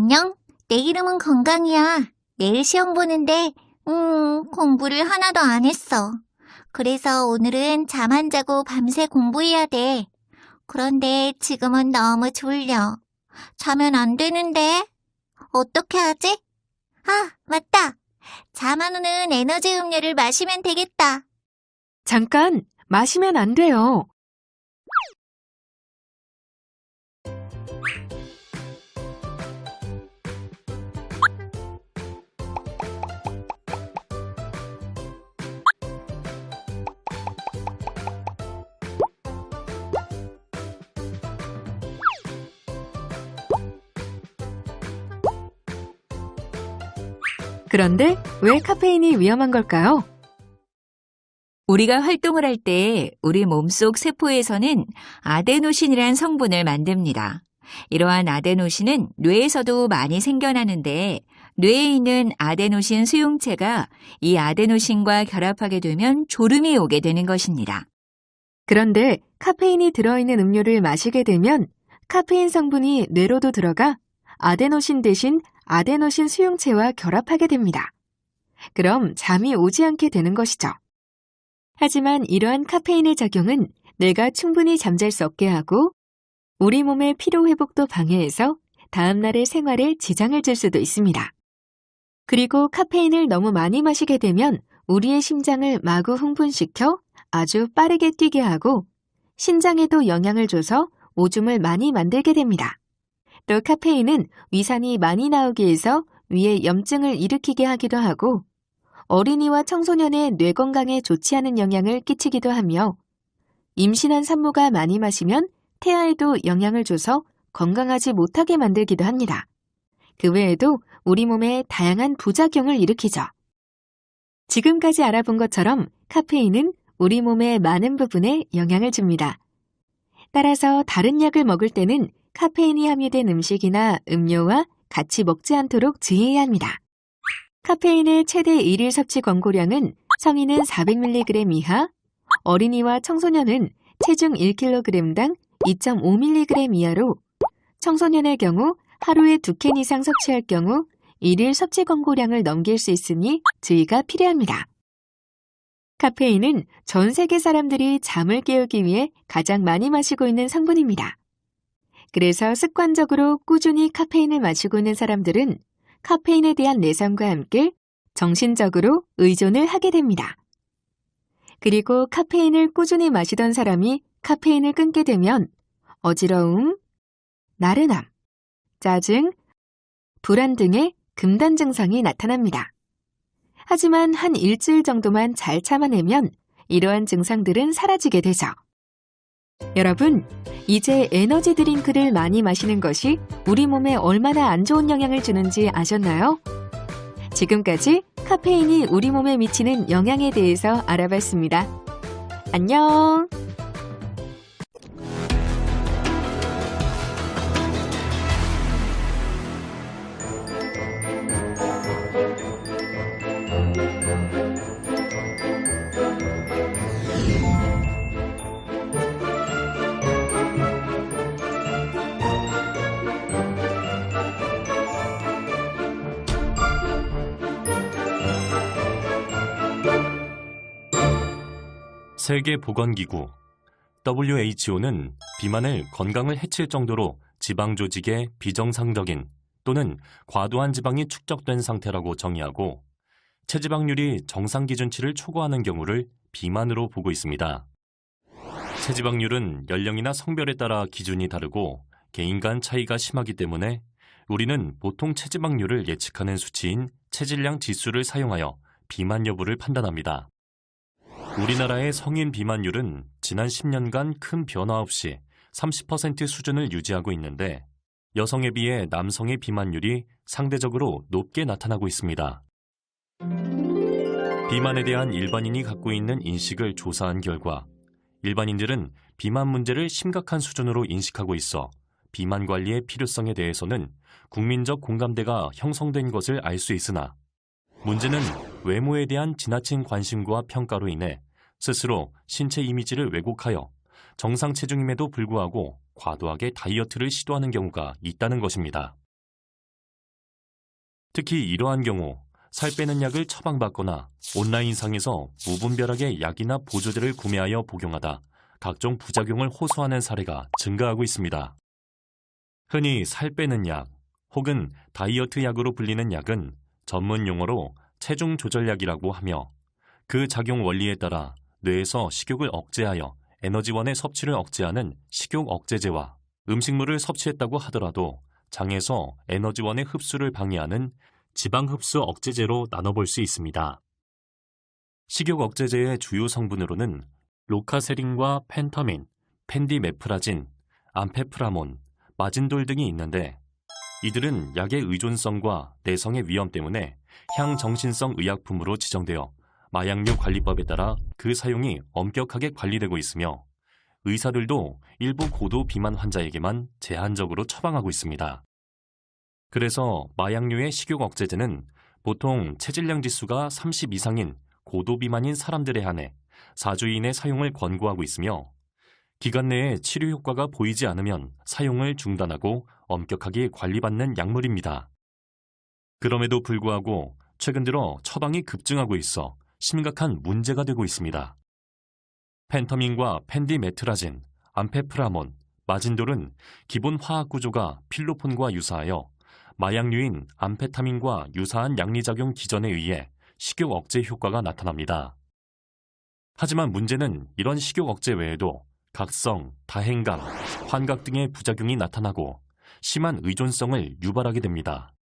안녕? 내 이름은 건강이야. 내일 시험 보는데, 공부를 하나도 안 했어. 그래서 오늘은 잠 안 자고 밤새 공부해야 돼. 그런데 지금은 너무 졸려. 자면 안 되는데. 어떻게 하지? 아, 맞다. 잠 안 오는 에너지 음료를 마시면 되겠다. 잠깐, 마시면 안 돼요. 그런데 왜 카페인이 위험한 걸까요? 우리가 활동을 할 때 우리 몸속 세포에서는 아데노신이란 성분을 만듭니다. 이러한 아데노신은 뇌에서도 많이 생겨나는데 뇌에 있는 아데노신 수용체가 이 아데노신과 결합하게 되면 졸음이 오게 되는 것입니다. 그런데 카페인이 들어있는 음료를 마시게 되면 카페인 성분이 뇌로도 들어가 아데노신 대신 아데노신 수용체와 결합하게 됩니다. 그럼 잠이 오지 않게 되는 것이죠. 하지만 이러한 카페인의 작용은 뇌가 충분히 잠잘 수 없게 하고 우리 몸의 피로 회복도 방해해서 다음날의 생활에 지장을 줄 수도 있습니다. 그리고 카페인을 너무 많이 마시게 되면 우리의 심장을 마구 흥분시켜 아주 빠르게 뛰게 하고 신장에도 영향을 줘서 오줌을 많이 만들게 됩니다. 또 카페인은 위산이 많이 나오게 해서 위에 염증을 일으키게 하기도 하고 어린이와 청소년의 뇌 건강에 좋지 않은 영향을 끼치기도 하며 임신한 산모가 많이 마시면 태아에도 영향을 줘서 건강하지 못하게 만들기도 합니다. 그 외에도 우리 몸에 다양한 부작용을 일으키죠. 지금까지 알아본 것처럼 카페인은 우리 몸의 많은 부분에 영향을 줍니다. 따라서 다른 약을 먹을 때는 카페인이 함유된 음식이나 음료와 같이 먹지 않도록 주의해야 합니다. 카페인의 최대 일일 섭취 권고량은 성인은 400mg 이하, 어린이와 청소년은 체중 1kg당 2.5mg 이하로 청소년의 경우 하루에 2캔 이상 섭취할 경우 일일 섭취 권고량을 넘길 수 있으니 주의가 필요합니다. 카페인은 전 세계 사람들이 잠을 깨우기 위해 가장 많이 마시고 있는 성분입니다. 그래서 습관적으로 꾸준히 카페인을 마시고 있는 사람들은 카페인에 대한 내성과 함께 정신적으로 의존을 하게 됩니다. 그리고 카페인을 꾸준히 마시던 사람이 카페인을 끊게 되면 어지러움, 나른함, 짜증, 불안 등의 금단 증상이 나타납니다. 하지만 한 일주일 정도만 잘 참아내면 이러한 증상들은 사라지게 되죠. 여러분, 이제 에너지 드링크를 많이 마시는 것이 우리 몸에 얼마나 안 좋은 영향을 주는지 아셨나요? 지금까지 카페인이 우리 몸에 미치는 영향에 대해서 알아봤습니다. 안녕! 세계보건기구 WHO는 비만을 건강을 해칠 정도로 지방 조직의 비정상적인 또는 과도한 지방이 축적된 상태라고 정의하고 체지방률이 정상 기준치를 초과하는 경우를 비만으로 보고 있습니다. 체지방률은 연령이나 성별에 따라 기준이 다르고 개인 간 차이가 심하기 때문에 우리는 보통 체지방률을 예측하는 수치인 체질량 지수를 사용하여 비만 여부를 판단합니다. 우리나라의 성인 비만율은 지난 10년간 큰 변화 없이 30% 수준을 유지하고 있는데 여성에 비해 남성의 비만율이 상대적으로 높게 나타나고 있습니다. 비만에 대한 일반인이 갖고 있는 인식을 조사한 결과 일반인들은 비만 문제를 심각한 수준으로 인식하고 있어 비만 관리의 필요성에 대해서는 국민적 공감대가 형성된 것을 알 수 있으나 문제는 외모에 대한 지나친 관심과 평가로 인해 스스로 신체 이미지를 왜곡하여 정상 체중임에도 불구하고 과도하게 다이어트를 시도하는 경우가 있다는 것입니다. 특히 이러한 경우 살 빼는 약을 처방받거나 온라인상에서 무분별하게 약이나 보조제를 구매하여 복용하다 각종 부작용을 호소하는 사례가 증가하고 있습니다. 흔히 살 빼는 약 혹은 다이어트 약으로 불리는 약은 전문 용어로 체중 조절약이라고 하며 그 작용 원리에 따라 뇌에서 식욕을 억제하여 에너지원의 섭취를 억제하는 식욕 억제제와 음식물을 섭취했다고 하더라도 장에서 에너지원의 흡수를 방해하는 지방 흡수 억제제로 나눠볼 수 있습니다. 식욕 억제제의 주요 성분으로는 로카세린과 펜터민, 펜디메프라진, 암페프라몬, 마진돌 등이 있는데 이들은 약의 의존성과 내성의 위험 때문에 향정신성 의약품으로 지정되어 마약류 관리법에 따라 그 사용이 엄격하게 관리되고 있으며 의사들도 일부 고도 비만 환자에게만 제한적으로 처방하고 있습니다. 그래서 마약류의 식욕 억제제는 보통 체질량 지수가 30 이상인 고도 비만인 사람들에 한해 4주 이내 사용을 권고하고 있으며 기간 내에 치료 효과가 보이지 않으면 사용을 중단하고 엄격하게 관리받는 약물입니다. 그럼에도 불구하고 최근 들어 처방이 급증하고 있어 심각한 문제가 되고 있습니다. 펜터민과 펜디메트라진, 암페프라몬, 마진돌은 기본 화학 구조가 필로폰과 유사하여 마약류인 암페타민과 유사한 양리작용 기전에 의해 식욕 억제 효과가 나타납니다. 하지만 문제는 이런 식욕 억제 외에도 각성, 다행감, 환각 등의 부작용이 나타나고 심한 의존성을 유발하게 됩니다.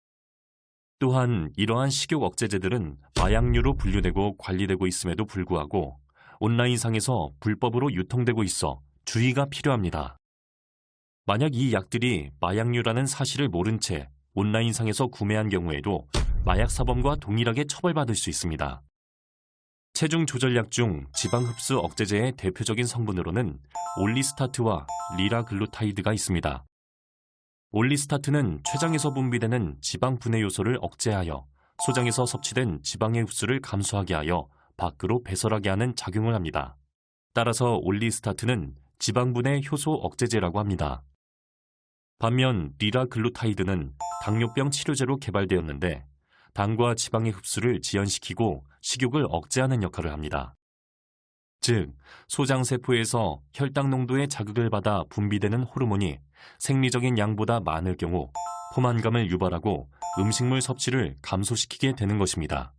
또한 이러한 식욕 억제제들은 마약류로 분류되고 관리되고 있음에도 불구하고 온라인상에서 불법으로 유통되고 있어 주의가 필요합니다. 만약 이 약들이 마약류라는 사실을 모른 채 온라인상에서 구매한 경우에도 마약사범과 동일하게 처벌받을 수 있습니다. 체중 조절약 중 지방 흡수 억제제의 대표적인 성분으로는 올리스타트와 리라글루타이드가 있습니다. 올리스타트는 췌장에서 분비되는 지방 분해 요소를 억제하여 소장에서 섭취된 지방의 흡수를 감소하게 하여 밖으로 배설하게 하는 작용을 합니다. 따라서 올리스타트는 지방 분해 효소 억제제라고 합니다. 반면 리라글루타이드는 당뇨병 치료제로 개발되었는데 당과 지방의 흡수를 지연시키고 식욕을 억제하는 역할을 합니다. 즉, 소장세포에서 혈당 농도의 자극을 받아 분비되는 호르몬이 생리적인 양보다 많을 경우 포만감을 유발하고 음식물 섭취를 감소시키게 되는 것입니다.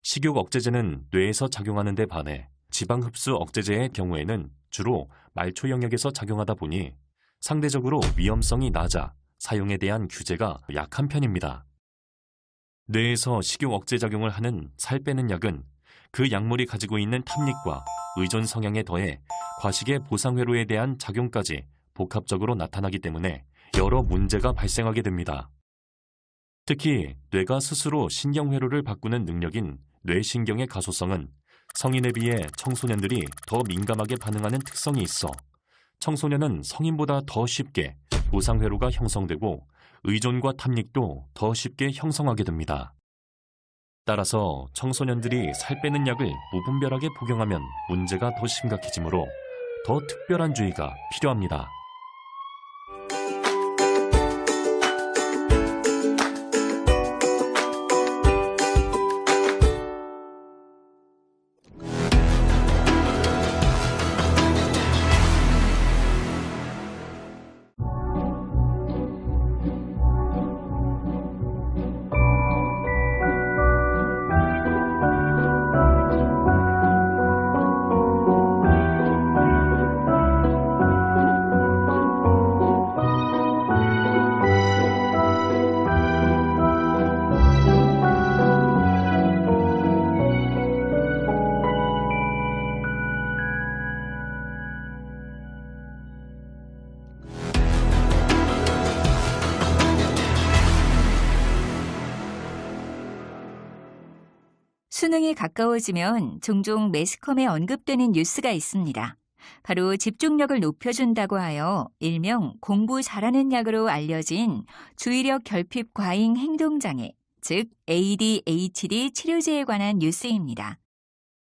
식욕 억제제는 뇌에서 작용하는 데 반해 지방 흡수 억제제의 경우에는 주로 말초 영역에서 작용하다 보니 상대적으로 위험성이 낮아 사용에 대한 규제가 약한 편입니다. 뇌에서 식욕 억제 작용을 하는 살 빼는 약은 그 약물이 가지고 있는 탐닉과 의존 성향에 더해 과식의 보상회로에 대한 작용까지 복합적으로 나타나기 때문에 여러 문제가 발생하게 됩니다. 특히 뇌가 스스로 신경회로를 바꾸는 능력인 뇌신경의 가소성은 성인에 비해 청소년들이 더 민감하게 반응하는 특성이 있어 청소년은 성인보다 더 쉽게 보상회로가 형성되고 의존과 탐닉도 더 쉽게 형성하게 됩니다. 따라서 청소년들이 살 빼는 약을 무분별하게 복용하면 문제가 더 심각해지므로 더 특별한 주의가 필요합니다. 수능이 가까워지면 종종 매스컴에 언급되는 뉴스가 있습니다. 바로 집중력을 높여준다고 하여 일명 공부 잘하는 약으로 알려진 주의력 결핍 과잉 행동장애, 즉 ADHD 치료제에 관한 뉴스입니다.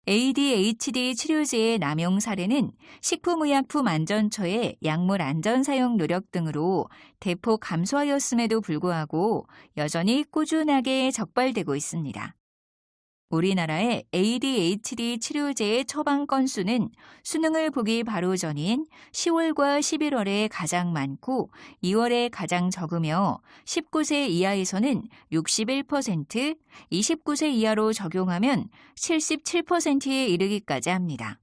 ADHD 치료제의 남용 사례는 식품의약품안전처의 약물 안전 사용 노력 등으로 대폭 감소하였음에도 불구하고 여전히 꾸준하게 적발되고 있습니다. 우리나라의 ADHD 치료제의 처방 건수는 수능을 보기 바로 전인 10월과 11월에 가장 많고 2월에 가장 적으며 19세 이하에서는 61%, 29세 이하로 적용하면 77%에 이르기까지 합니다.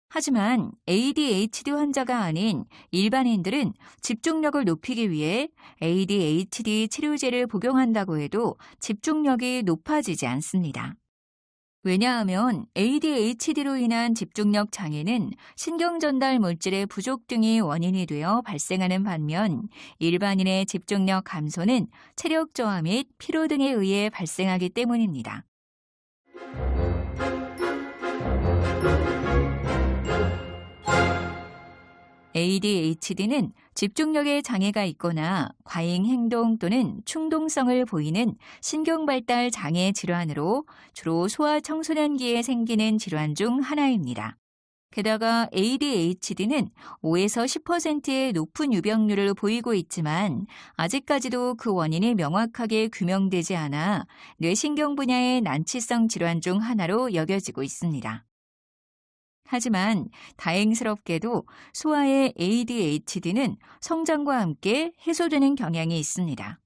하지만 ADHD 환자가 아닌 일반인들은 집중력을 높이기 위해 ADHD 치료제를 복용한다고 해도 집중력이 높아지지 않습니다. 왜냐하면 ADHD로 인한 집중력 장애는 신경전달 물질의 부족 등이 원인이 되어 발생하는 반면 일반인의 집중력 감소는 체력 저하 및 피로 등에 의해 발생하기 때문입니다. ADHD는 집중력에 장애가 있거나 과잉 행동 또는 충동성을 보이는 신경발달 장애 질환으로 주로 소아 청소년기에 생기는 질환 중 하나입니다. 게다가 ADHD는 5에서 10%의 높은 유병률을 보이고 있지만 아직까지도 그 원인이 명확하게 규명되지 않아 뇌신경 분야의 난치성 질환 중 하나로 여겨지고 있습니다. 하지만 다행스럽게도 소아의 ADHD는 성장과 함께 해소되는 경향이 있습니다.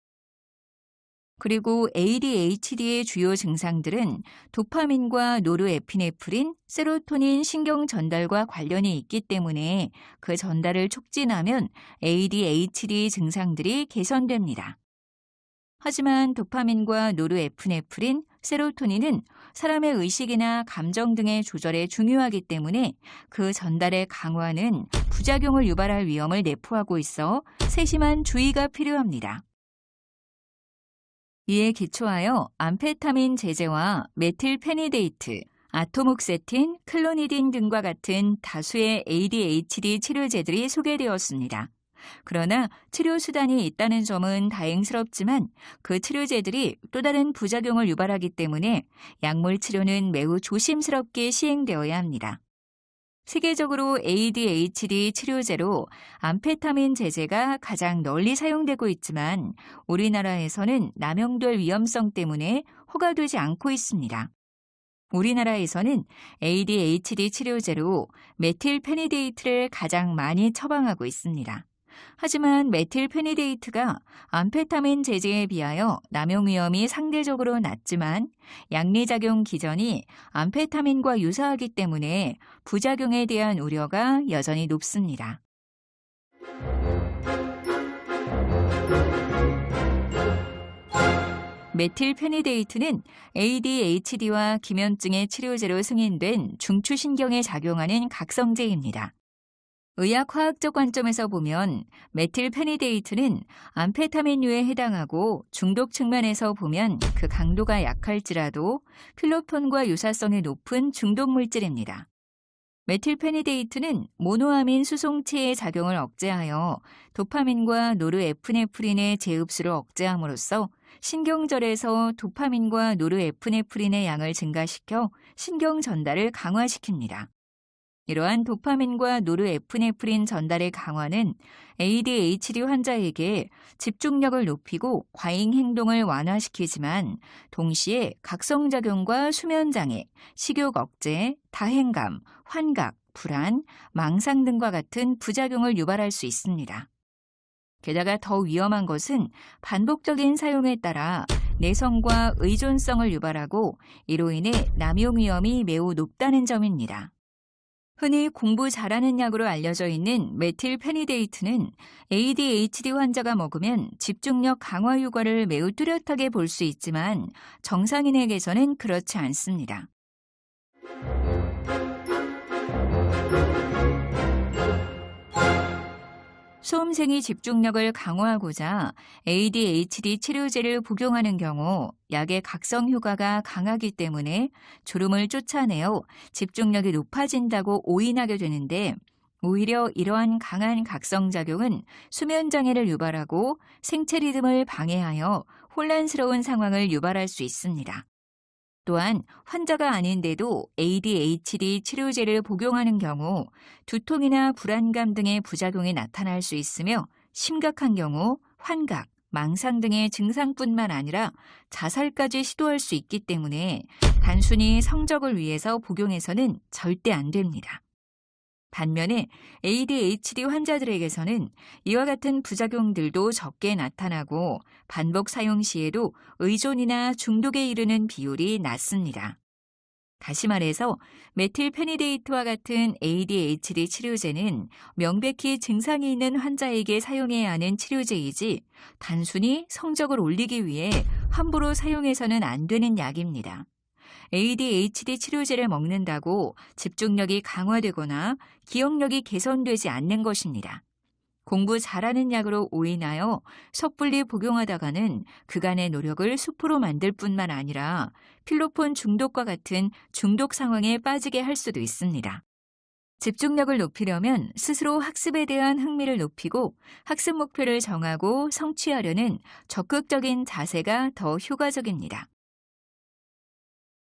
그리고 ADHD의 주요 증상들은 도파민과 노르에피네프린, 세로토닌 신경 전달과 관련이 있기 때문에 그 전달을 촉진하면 ADHD 증상들이 개선됩니다. 하지만 도파민과 노르에피네프린, 세로토닌은 사람의 의식이나 감정 등의 조절에 중요하기 때문에 그 전달의 강화는 부작용을 유발할 위험을 내포하고 있어 세심한 주의가 필요합니다. 이에 기초하여 암페타민 제제와 메틸페니데이트, 아토목세틴, 클로니딘 등과 같은 다수의 ADHD 치료제들이 소개되었습니다. 그러나 치료 수단이 있다는 점은 다행스럽지만 그 치료제들이 또 다른 부작용을 유발하기 때문에 약물 치료는 매우 조심스럽게 시행되어야 합니다. 세계적으로 ADHD 치료제로 암페타민 제제가 가장 널리 사용되고 있지만 우리나라에서는 남용될 위험성 때문에 허가되지 않고 있습니다. 우리나라에서는 ADHD 치료제로 메틸페니데이트를 가장 많이 처방하고 있습니다. 하지만 메틸페니데이트가 암페타민 제제에 비하여 남용 위험이 상대적으로 낮지만 양리작용 기전이 암페타민과 유사하기 때문에 부작용에 대한 우려가 여전히 높습니다. 메틸페니데이트는 ADHD와 기면증의 치료제로 승인된 중추신경에 작용하는 각성제입니다. 의학화학적 관점에서 보면 메틸페니데이트는 암페타민류에 해당하고 중독 측면에서 보면 그 강도가 약할지라도 필로폰과 유사성이 높은 중독 물질입니다. 메틸페니데이트는 모노아민 수송체의 작용을 억제하여 도파민과 노르에프네프린의 재흡수를 억제함으로써 신경절에서 도파민과 노르에프네프린의 양을 증가시켜 신경 전달을 강화시킵니다. 이러한 도파민과 노르에프네프린 전달의 강화는 ADHD 환자에게 집중력을 높이고 과잉 행동을 완화시키지만 동시에 각성작용과 수면장애, 식욕 억제, 다행감, 환각, 불안, 망상 등과 같은 부작용을 유발할 수 있습니다. 게다가 더 위험한 것은 반복적인 사용에 따라 내성과 의존성을 유발하고 이로 인해 남용 위험이 매우 높다는 점입니다. 흔히 공부 잘하는 약으로 알려져 있는 메틸페니데이트는 ADHD 환자가 먹으면 집중력 강화 효과를 매우 뚜렷하게 볼 수 있지만 정상인에게서는 그렇지 않습니다. 수험생이 집중력을 강화하고자 ADHD 치료제를 복용하는 경우 약의 각성 효과가 강하기 때문에 졸음을 쫓아내어 집중력이 높아진다고 오인하게 되는데 오히려 이러한 강한 각성작용은 수면장애를 유발하고 생체 리듬을 방해하여 혼란스러운 상황을 유발할 수 있습니다. 또한 환자가 아닌데도 ADHD 치료제를 복용하는 경우 두통이나 불안감 등의 부작용이 나타날 수 있으며 심각한 경우 환각, 망상 등의 증상뿐만 아니라 자살까지 시도할 수 있기 때문에 단순히 성적을 위해서 복용해서는 절대 안 됩니다. 반면에 ADHD 환자들에게서는 이와 같은 부작용들도 적게 나타나고 반복 사용 시에도 의존이나 중독에 이르는 비율이 낮습니다. 다시 말해서 메틸페니데이트와 같은 ADHD 치료제는 명백히 증상이 있는 환자에게 사용해야 하는 치료제이지 단순히 성적을 올리기 위해 함부로 사용해서는 안 되는 약입니다. ADHD 치료제를 먹는다고 집중력이 강화되거나 기억력이 개선되지 않는 것입니다. 공부 잘하는 약으로 오인하여 섣불리 복용하다가는 그간의 노력을 수포로 만들 뿐만 아니라 필로폰 중독과 같은 중독 상황에 빠지게 할 수도 있습니다. 집중력을 높이려면 스스로 학습에 대한 흥미를 높이고 학습 목표를 정하고 성취하려는 적극적인 자세가 더 효과적입니다.